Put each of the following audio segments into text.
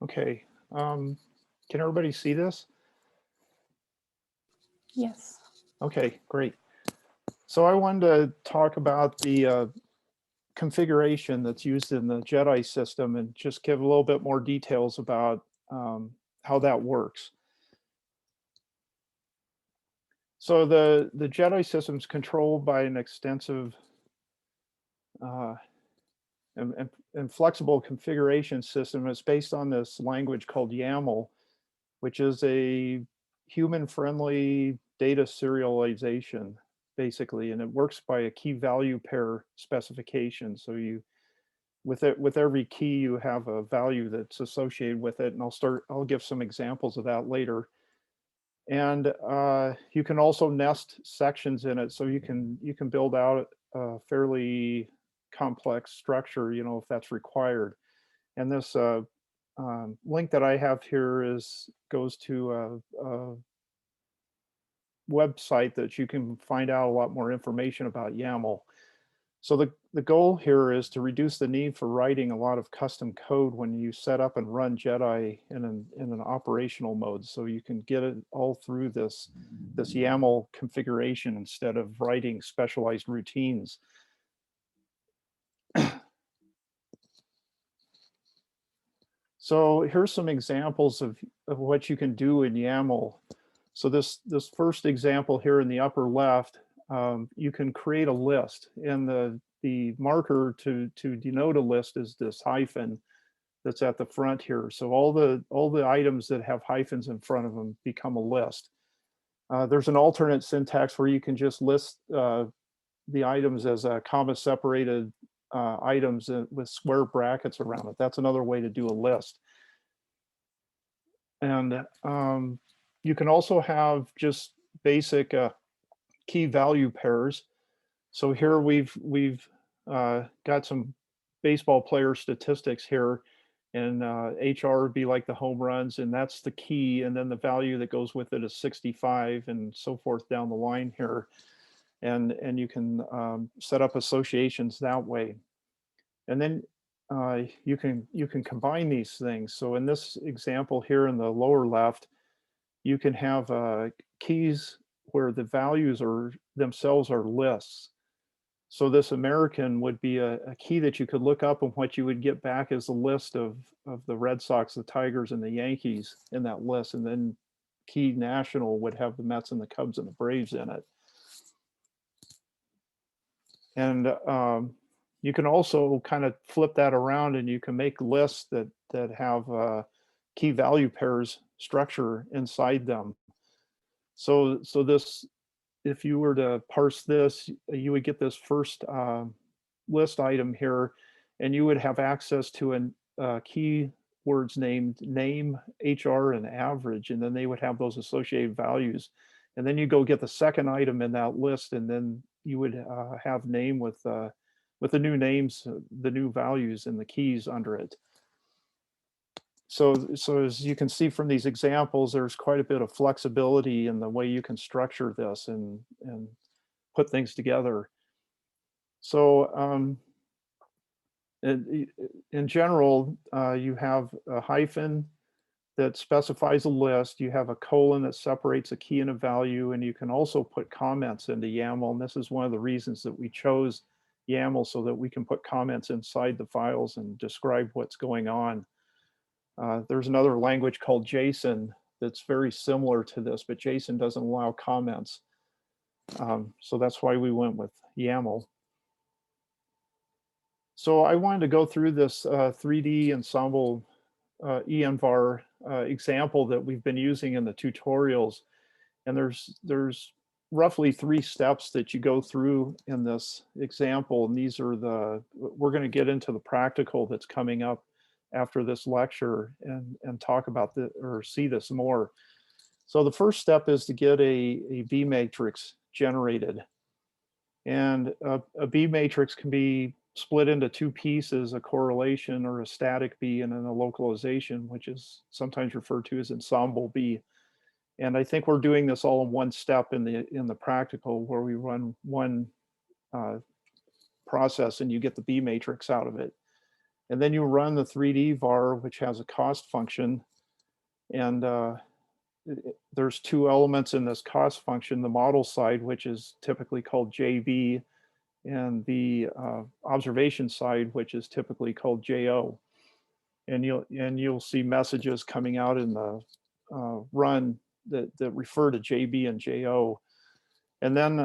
Okay. Can everybody see this? Yes. Okay, great. So I wanted to talk about the configuration that's used in the JEDI system and just give a little bit more details about how that works. So the JEDI system is controlled by an extensive uh, and flexible configuration system. It's based on this language called YAML, which is a human-friendly data serialization, basically, and it works by a key value pair specification. So with every key, you have a value that's associated with it, and I'll give some examples of that later. And you can also nest sections in it, so you can build out a fairly complex structure, if that's required. And this link that I have here goes to a website that you can find out a lot more information about YAML. So the goal here is to reduce the need for writing a lot of custom code when you set up and run JEDI in an operational mode. So you can get it all through this YAML configuration instead of writing specialized routines. So here's some examples of what you can do in YAML. So this first example here in the upper left, you can create a list, and the marker to denote a list is this hyphen that's at the front here. So all the items that have hyphens in front of them become a list. There's an alternate syntax where you can just list the items as comma separated items with square brackets around it. That's another way to do a list. And you can also have just basic key value pairs. So here we've got some baseball player statistics here, and HR would be like the home runs, and that's the key, and then the value that goes with it is 65 and so forth down the line here. And you can set up associations that way. And then you can combine these things. So in this example here in the lower left, you can have keys where the values themselves are lists. So this American would be a key that you could look up, and what you would get back is a list of the Red Sox, the Tigers, and the Yankees in that list. And then key national would have the Mets and the Cubs and the Braves in it. And you can also kind of flip that around, and you can make lists that have key value pairs structure inside them. So this, if you were to parse this, you would get this first list item here, and you would have access to keywords named name, HR, and average, and then they would have those associated values. And then you go get the second item in that list, and then you would have name with the new names, the new values, and the keys under it. So as you can see from these examples, there's quite a bit of flexibility in the way you can structure this and put things together. So in general, you have a hyphen that specifies a list. You have a colon that separates a key and a value, and you can also put comments into YAML. And this is one of the reasons that we chose YAML, so that we can put comments inside the files and describe what's going on. There's another language called JSON that's very similar to this, but JSON doesn't allow comments. So that's why we went with YAML. So I wanted to go through this 3D ensemble ENVAR example that we've been using in the tutorials. And there's roughly 3 steps that you go through in this example. And these are we're going to get into the practical that's coming up after this lecture and talk about or see this more. So the first step is to get a B matrix generated. And a B matrix can be split into 2 pieces, a correlation or a static B, and then a localization, which is sometimes referred to as ensemble B. And I think we're doing this all in one step in the practical, where we run one process and you get the B matrix out of it. And then you run the 3D var, which has a cost function. And there's two elements in this cost function, the model side, which is typically called JB, and the observation side, which is typically called JO. And you'll see messages coming out in the run that refer to JB and JO. And then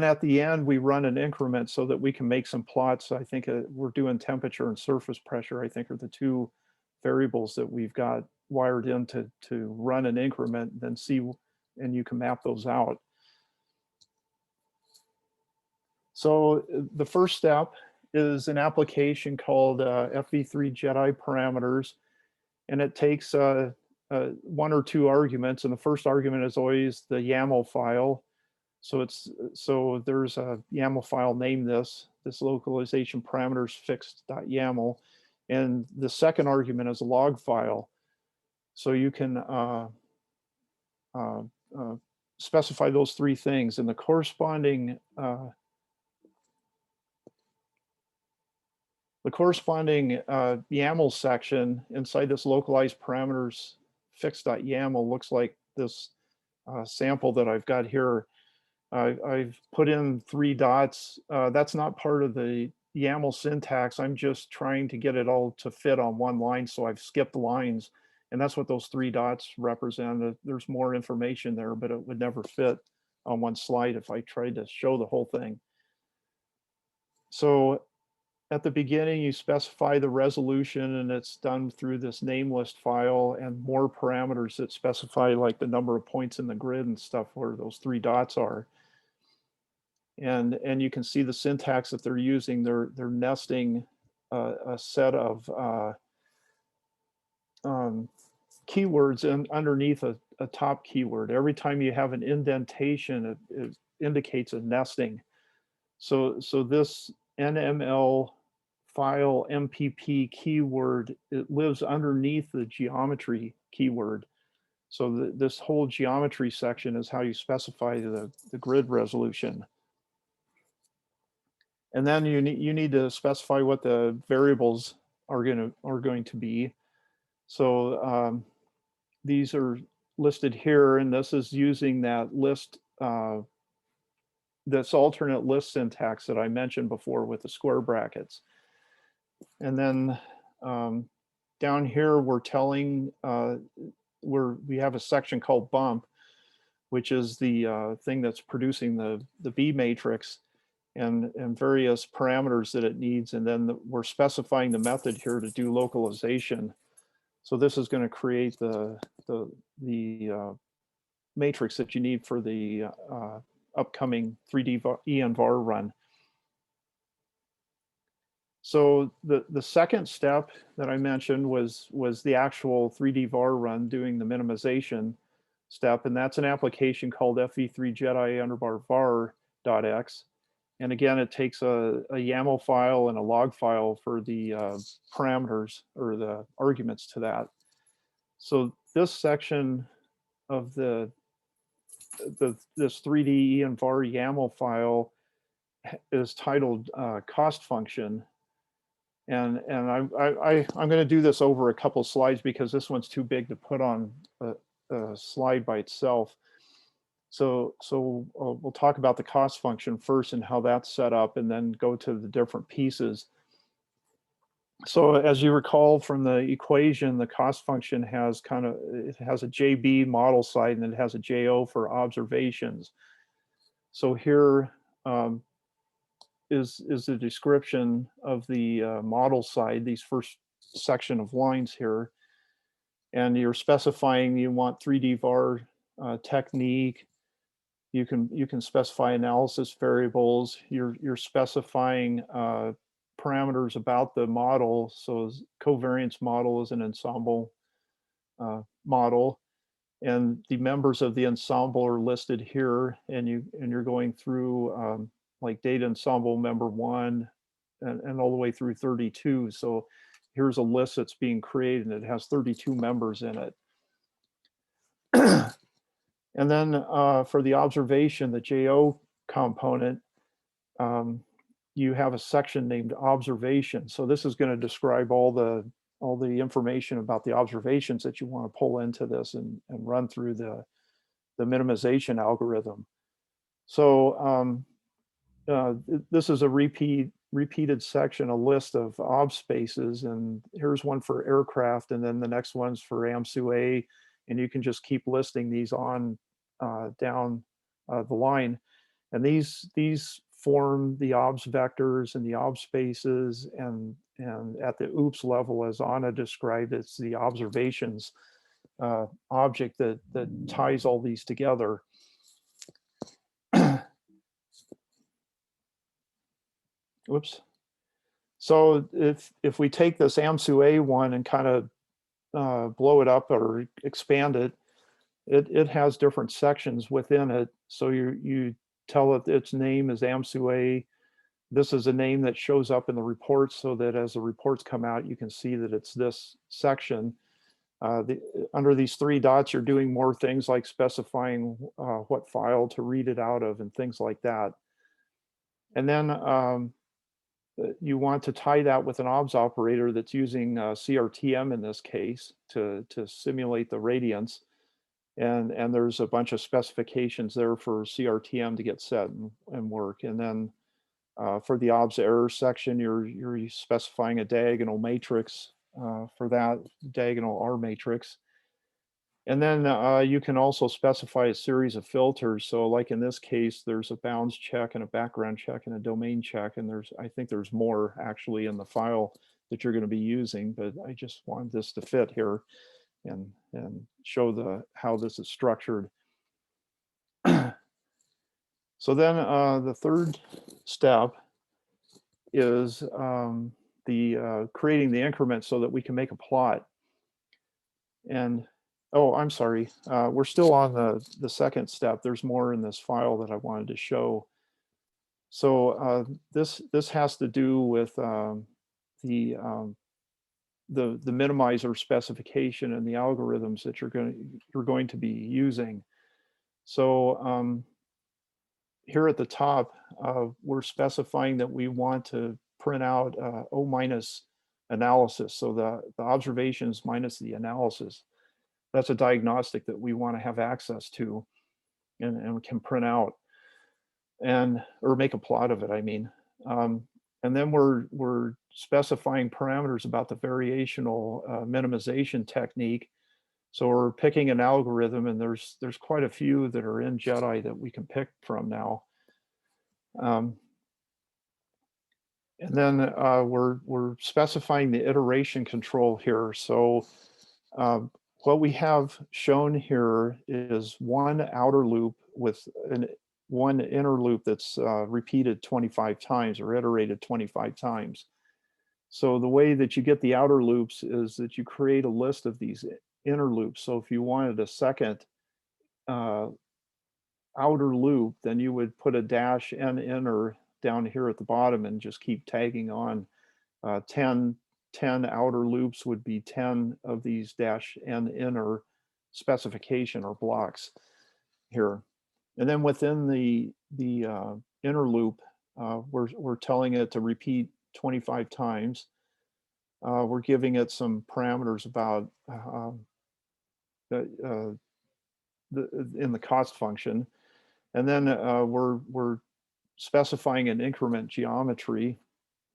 at the end, we run an increment so that we can make some plots. I think we're doing temperature and surface pressure, I think, are the two variables that we've got wired in to run an increment, then see, and you can map those out. So the first step is an application called FV3 JEDI parameters, and it takes one or two arguments, and the first argument is always the YAML file. So there's a YAML file named this localization parameters fixed.yaml, and the second argument is a log file. So you can specify those three things, and the corresponding YAML section inside this localized parameters fixed.yaml looks like this sample that I've got here. I've put in 3 dots. That's not part of the YAML syntax. I'm just trying to get it all to fit on one line, so I've skipped lines, and that's what those 3 dots represent. There's more information there, but it would never fit on one slide if I tried to show the whole thing. So at the beginning, you specify the resolution, and it's done through this name list file, and more parameters that specify like the number of points in the grid and stuff where those 3 dots are. And you can see the syntax that they're using. They're nesting a set of keywords underneath a top keyword. Every time you have an indentation, it indicates a nesting. So this NML file MPP keyword, it lives underneath the geometry keyword. So this whole geometry section is how you specify the grid resolution. And then you need to specify what the variables are going to be. So these are listed here, and this is using that list, this alternate list syntax that I mentioned before with the square brackets. And then down here, we're telling, we have a section called bump, which is the thing that's producing the B matrix, and various parameters that it needs. And then we're specifying the method here to do localization. So this is going to create the matrix that you need for the upcoming 3D ENVAR run. So the second step that I mentioned was the actual 3D VAR run, doing the minimization step, and that's an application called FV3 JEDI var.x. And again, it takes a YAML file and a log file for the parameters or the arguments to that. So this section of this 3D ENVAR YAML file is titled cost function. And I'm going to do this over a couple slides because this one's too big to put on a slide by itself. So we'll talk about the cost function first and how that's set up, and then go to the different pieces. So as you recall from the equation, the cost function has it has a JB model side and it has a JO for observations. So here is the description of the model side, these first section of lines here. And you're specifying you want 3D VAR technique. You can specify analysis variables. You're specifying parameters about the model. So covariance model is an ensemble model, and the members of the ensemble are listed here. And you're going through like data ensemble member 1 and all the way through 32. So here's a list that's being created, and it has 32 members in it. And then for the observation, the JO component, you have a section named observation. So this is going to describe all the information about the observations that you want to pull into this and run through the minimization algorithm. So this is a repeated section, a list of ob spaces, and here's one for aircraft, and then the next one's for AMSU-A, and you can just keep listing these on down the line. And these form the obs vectors and the obs spaces, and at the OOPS level, as Anna described, it's the observations object that ties all these together. Whoops. So if we take this AMSU-A one and kind of blow it up or expand it, it has different sections within it. So you tell it its name is AMSU-A. This is a name that shows up in the reports, so that as the reports come out, you can see that it's this section. Under these three dots, you're doing more things like specifying what file to read it out of and things like that. And then you want to tie that with an OBS operator that's using CRTM in this case to simulate the radiance. And there's a bunch of specifications there for CRTM to get set and work. And then for the OBS error section, you're specifying a diagonal matrix for that, diagonal R matrix. And then you can also specify a series of filters. So like in this case, there's a bounds check and a background check and a domain check. And I think there's more actually in the file that you're going to be using, but I just wanted this to fit here and show how this is structured. So then the third step is creating the increment so that we can make a plot. And oh, I'm sorry, we're still on the second step. There's more in this file that I wanted to show. So this has to do with the minimizer specification and the algorithms that you're going to be using. So here at the top, we're specifying that we want to print out O- analysis. So the observations minus the analysis. That's a diagnostic that we want to have access to and we can print out or make a plot of it, I mean. And then we're specifying parameters about the variational minimization technique. So we're picking an algorithm, and there's quite a few that are in JEDI that we can pick from now. And then we're specifying the iteration control here. So what we have shown here is one outer loop with one inner loop that's repeated 25 times or iterated 25 times. So the way that you get the outer loops is that you create a list of these inner loops. So if you wanted a second outer loop, then you would put a dash n inner down here at the bottom and just keep tagging on 10 outer loops would be 10 of these dash n inner specification or blocks here. And then within the inner loop, we're telling it to repeat 25 times. We're giving it some parameters about in the cost function. And then we're specifying an increment geometry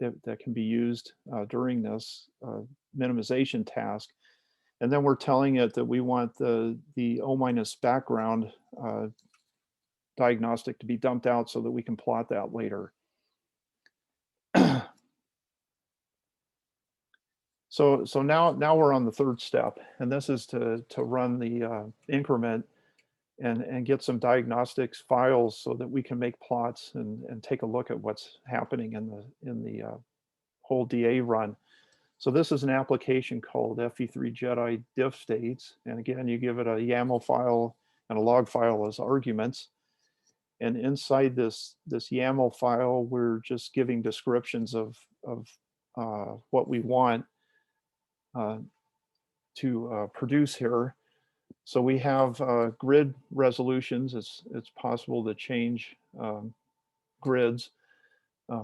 that can be used during this minimization task. And then we're telling it that we want the O- background diagnostic to be dumped out so that we can plot that later. So now we're on the third step, and this is to run the increment and get some diagnostics files so that we can make plots and take a look at what's happening in the whole DA run. So this is an application called FE3 JEDI diff states. And again, you give it a YAML file and a log file as arguments. And inside this YAML file, we're just giving descriptions of what we want to produce here. So we have grid resolutions. It's possible to change grids.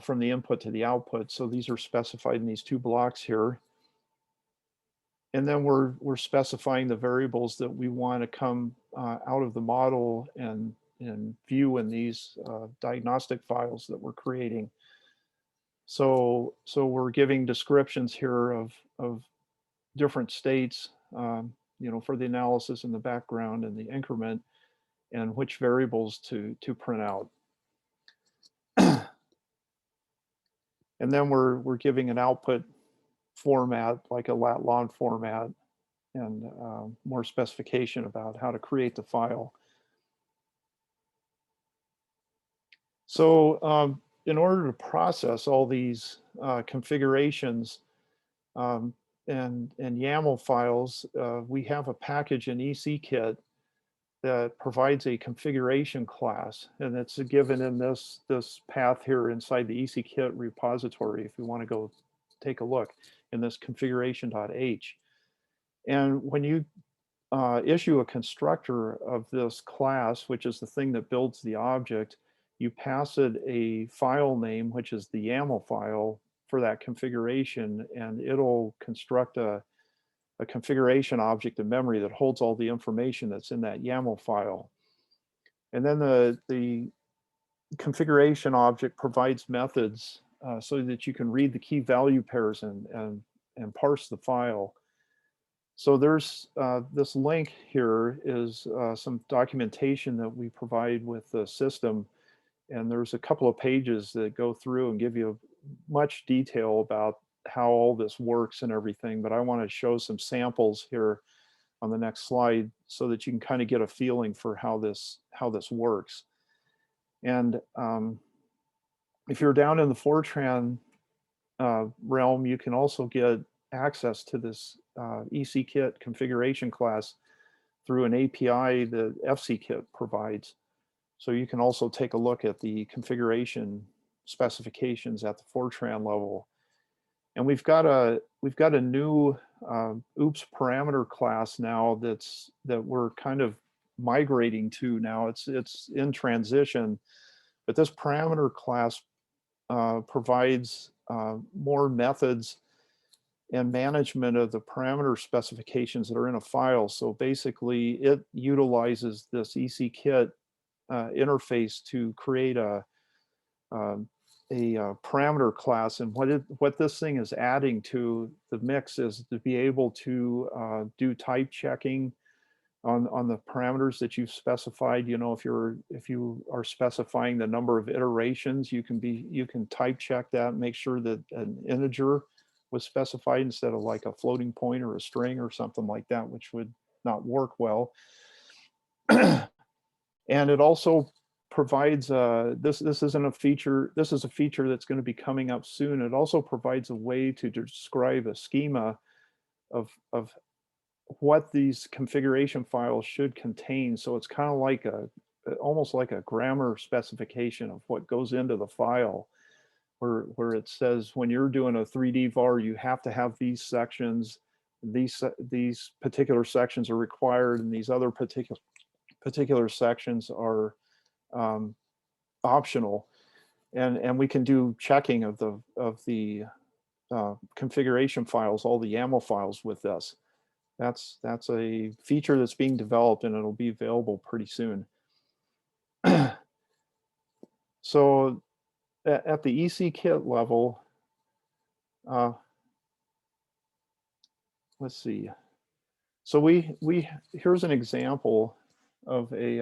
from the input to the output. So these are specified in these two blocks here. And then we're specifying the variables that we want to come out of the model and view in these diagnostic files that we're creating. So we're giving descriptions here of different states, for the analysis in the background and the increment, and which variables to print out. And then we're giving an output format like a lat/lon format, and more specification about how to create the file. So in order to process all these configurations and YAML files, we have a package in ECKit that provides a configuration class, and it's given in this path here inside the ECKit repository if you want to go take a look in this configuration.h. And when you issue a constructor of this class, which is the thing that builds the object, you pass it a file name, which is the YAML file for that configuration, and it'll construct a configuration object in memory that holds all the information that's in that YAML file. And then the configuration object provides methods so that you can read the key value pairs and parse the file. So there's this link here is some documentation that we provide with the system. And there's a couple of pages that go through and give you much detail about how all this works and everything, but I want to show some samples here on the next slide so that you can kind of get a feeling for how this works. And if you're down in the Fortran realm, you can also get access to this ECKit configuration class through an API that FCKit provides. So you can also take a look at the configuration specifications at the Fortran level. And we've got a new OOPS parameter class now that we're kind of migrating to now. It's in transition, but this parameter class provides more methods and management of the parameter specifications that are in a file. So basically, it utilizes this ECKit interface to create a parameter class. And what this thing is adding to the mix is to be able to do type checking on the parameters that you've specified. You know, if you are specifying the number of iterations, you can type check that and make sure that an integer was specified instead of like a floating point or a string or something like that, which would not work well. And it also provides this isn't a feature, this is a feature that's going to be coming up soon. It also provides a way to describe a schema of what these configuration files should contain. So it's kind of like almost like a grammar specification of what goes into the file, where it says when you're doing a 3D var, you have to have these sections, these particular sections are required, and these other particular sections are optional. And we can do checking of the configuration files, all the YAML files with this. That's a feature that's being developed, and it'll be available pretty soon. So at the ECKit level, let's see. So here's an example of a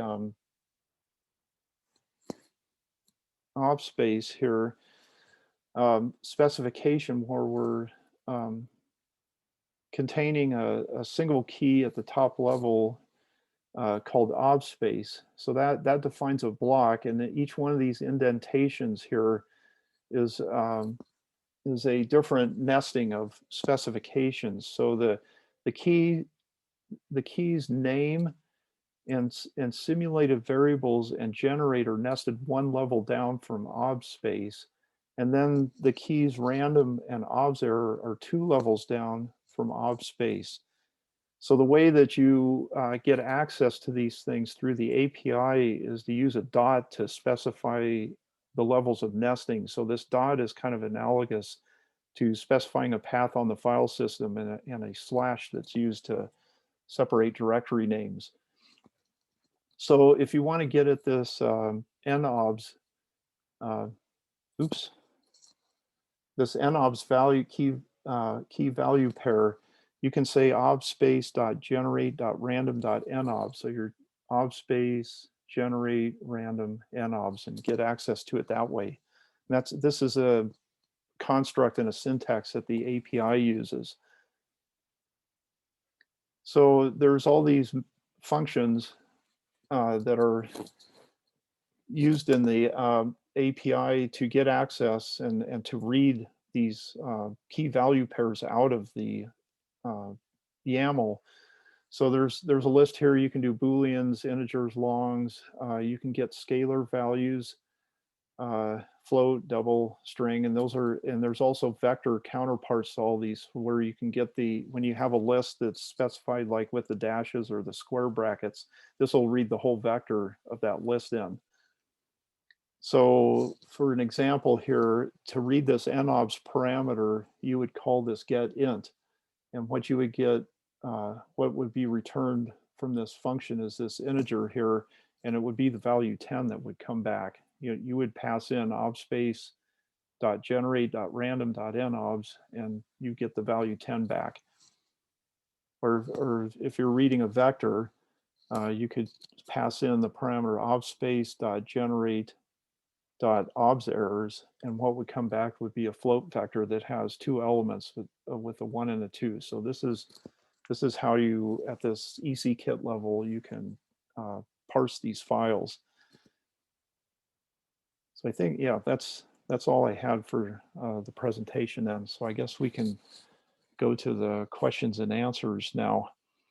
op space here, specification where we're containing a single key at the top level called ob space. So that defines a block, and each one of these indentations here is a different nesting of specifications. So the key's name and simulated variables and generator nested one level down from ob space, and then the keys random and obs error are two levels down from ob space. So the way that you get access to these things through the API is to use a dot to specify the levels of nesting. So this dot is kind of analogous to specifying a path on the file system, and a slash that's used to separate directory names. So if you want to get at this nobs, oops, this nobs value key value pair, you can say obspace.generate.random.nob. So your obspace generate random nobs and get access to it that way. And this is a construct and a syntax that the API uses. So there's all these functions that are used in the API to get access and to read these key value pairs out of the YAML. So there's a list here. You can do Booleans, integers, longs. You can get scalar values, float, double, string, and there's also vector counterparts to all these, where you can get when you have a list that's specified like with the dashes or the square brackets, this will read the whole vector of that list in. So for an example here, to read this nobs parameter, you would call this get int, and what you would get, what would be returned from this function is this integer here, and it would be the value 10 that would come back. You would pass in obspace.generate.random.nobs, and you get the value 10 back. Or if you're reading a vector, you could pass in the parameter obspace.generate.observers, and what would come back would be a float vector that has two elements with a 1 and a 2. So this is how you, at this EC-kit level, you can parse these files. So I think, yeah, that's all I had for the presentation then. So I guess we can go to the questions and answers now.